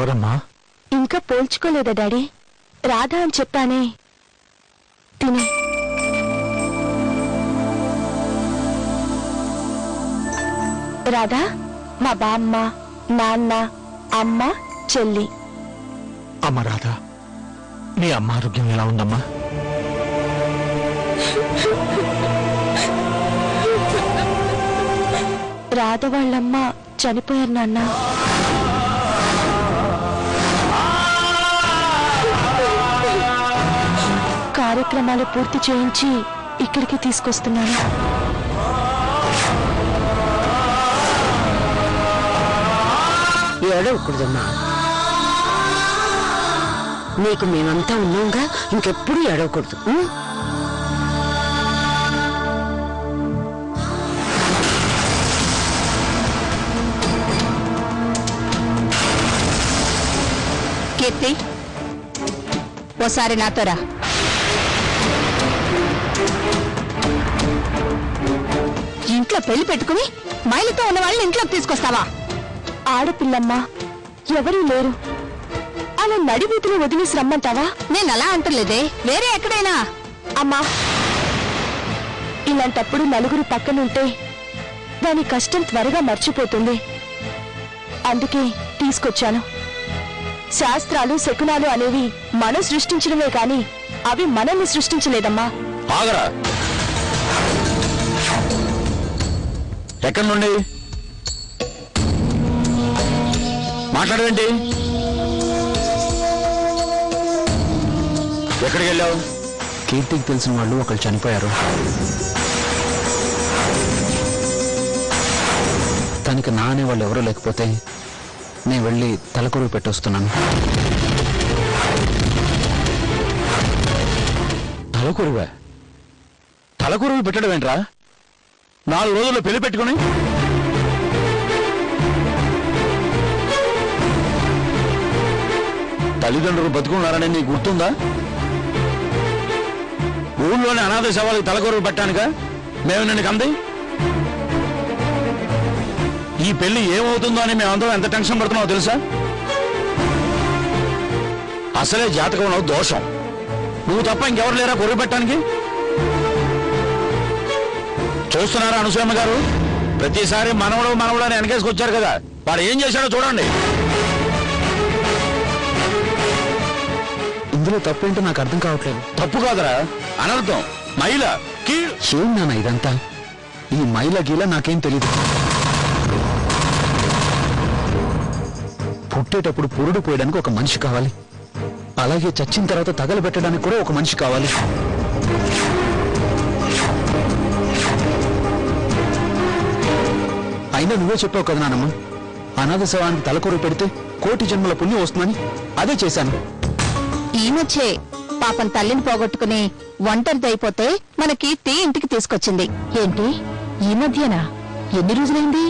ఎవరమ్మా? ఇంకా పోల్చుకోలేదా డాడీ? రాధా అని చెప్పానే, తినే. రాధా మా బామ్మ, నాన్న, అమ్మ, చెల్లి. అమ్మ రాధా, నీ అమ్మ ఆరోగ్యం ఎలా ఉందమ్మా? రాధ వాళ్ళమ్మ చనిపోయారు నాన్న. కార్యక్రమాలు పూర్తి చేయించి ఇక్కడికి తీసుకొస్తున్నాను. ఏడవకూడదమ్మా, నీకు మేమంతా ఉన్నాంగా, ఇంకెప్పుడు ఏడవకూడదు. కీర్తి, ఓసారి నాతో రా. ఇంట్లో పెళ్లి పెట్టుకుని మైలుతో ఉన్న వాళ్ళని ఇంట్లోకి తీసుకొస్తావా? ఆడపిల్లమ్మా, ఎవరూ లేరు, అలా నడిబీతులు వదిలేసి రమ్మంటావా? నేను అలా అంటలేదే, వేరే ఎక్కడైనా. అమ్మా, ఇలాంటప్పుడు నలుగురు పక్కనుంటే దాని కష్టం త్వరగా మర్చిపోతుంది. అందుకే తీసుకొచ్చాను. శాస్త్రాలు శకునాలు అనేవి మనం సృష్టించడమే కాని అవి మనల్ని సృష్టించలేదమ్మా. ఆగరా, ఎక్కడి నుండి మాట్లాడవేంటి? ఎక్కడికి వెళ్ళావు? కీర్తికి తెలిసిన వాళ్ళు ఒకళ్ళు చనిపోయారు. తనకి నా అనే వాళ్ళు ఎవరూ లేకపోతే నేను వెళ్ళి తలకొరువు పెట్టొస్తున్నాను. తలకొరువే? తలకొరువు పెట్టడం ఏంట్రా? 4 రోజుల్లో పెళ్లి పెట్టుకుని తల్లిదండ్రులు బతుకున్నారని నీకు గుర్తుందా? ఊళ్ళోని అనాథ శవాలకు తలకొరువు పెట్టానుగా మేము నిన్ను కంది. ఈ పెళ్లి ఏమవుతుందో అని మేమందరం ఎంత టెన్షన్ పడుతున్నావో తెలుసా? అసలే జాతకంలో దోషం. నువ్వు తప్ప ఇంకెవరు లేరా కొరువు పెట్టడానికి? చూస్తున్నారా అనసూయమ్మ గారు? ప్రతిసారి మనవడు అని వెనకేసుకొచ్చారు కదా, వాడు ఏం చేశాడో చూడండి. ఇందులో తప్పేంటో నాకు అర్థం కావట్లేదు. తప్పు కాదరా, అనర్థం, మైల కీడు. ఏం నాన్న ఇదంతా? ఈ మైల గీల నాకేం తెలీదు. పుట్టేటప్పుడు పురుడు పోయడానికి ఒక మనిషి కావాలి, అలాగే చచ్చిన తర్వాత తగలబెట్టడానికి కూడా ఒక మనిషి కావాలి. అయినా నువ్వే చెప్పావు కదా నానమ్మ, అనాథ శవానికి తలకొరువు పెడితే 1,000,000 జన్మల పుణ్యం వస్తుందని. అదే చేశాను. ఈ మధ్యే పాపం తల్లిని పోగొట్టుకుని ఒంటరిది అయిపోతే మన కీర్తి ఇంటికి తీసుకొచ్చింది. ఏంటి ఈ మధ్యనా? ఎన్ని రోజులైంది?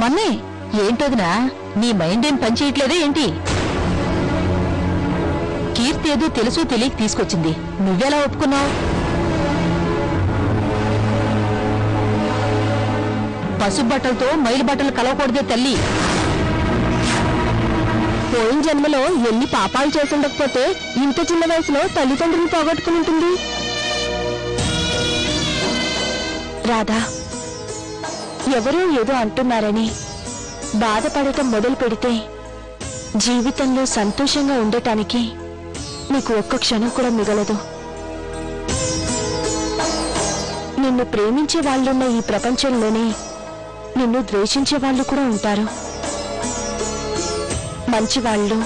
మొన్నే. ఏంటోదినా, నీ మైండ్ ఏం పనిచేయట్లేదే ఏంటి? కీర్తి ఏదో తెలుసు తెలియక తీసుకొచ్చింది, నువ్వెలా ఒప్పుకున్నావు? పసుపు బట్టలతో మైలు బట్టలు కలవకూడదే తల్లి. పోయిన జన్మలో ఎన్ని పాపాలు చేసుండకపోతే ఇంత చిన్న వయసులో తల్లిదండ్రులు పోగొట్టుకుని ఉంటుంది. రాధా, ఎవరో ఏదో అంటున్నారని బాధపడటం మొదలు పెడితే జీవితంలో సంతోషంగా ఉండటానికి నీకు ఒక్క క్షణం కూడా మిగలదు. నిన్ను ప్రేమించే వాళ్ళున్న ఈ ప్రపంచంలోనే నిన్ను ద్వేషించే వాళ్ళు కూడా ఉంటారు. మంచివాళ్ళు,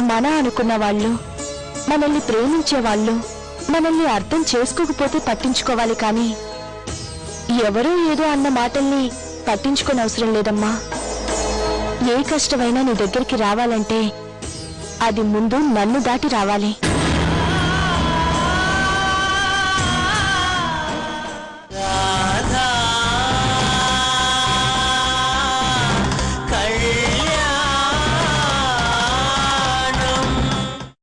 మన అనుకున్న వాళ్ళు, మనల్ని ప్రేమించే వాళ్ళు మనల్ని అర్థం చేసుకోకపోతే పట్టించుకోవాలి, కానీ ఎవరో ఏదో అన్న మాటల్ని పట్టించుకోని అవసరం లేదమ్మా. ఏ కష్టమైనా నీ దగ్గరికి రావాలంటే అది ముందు నన్ను దాటి రావాలి.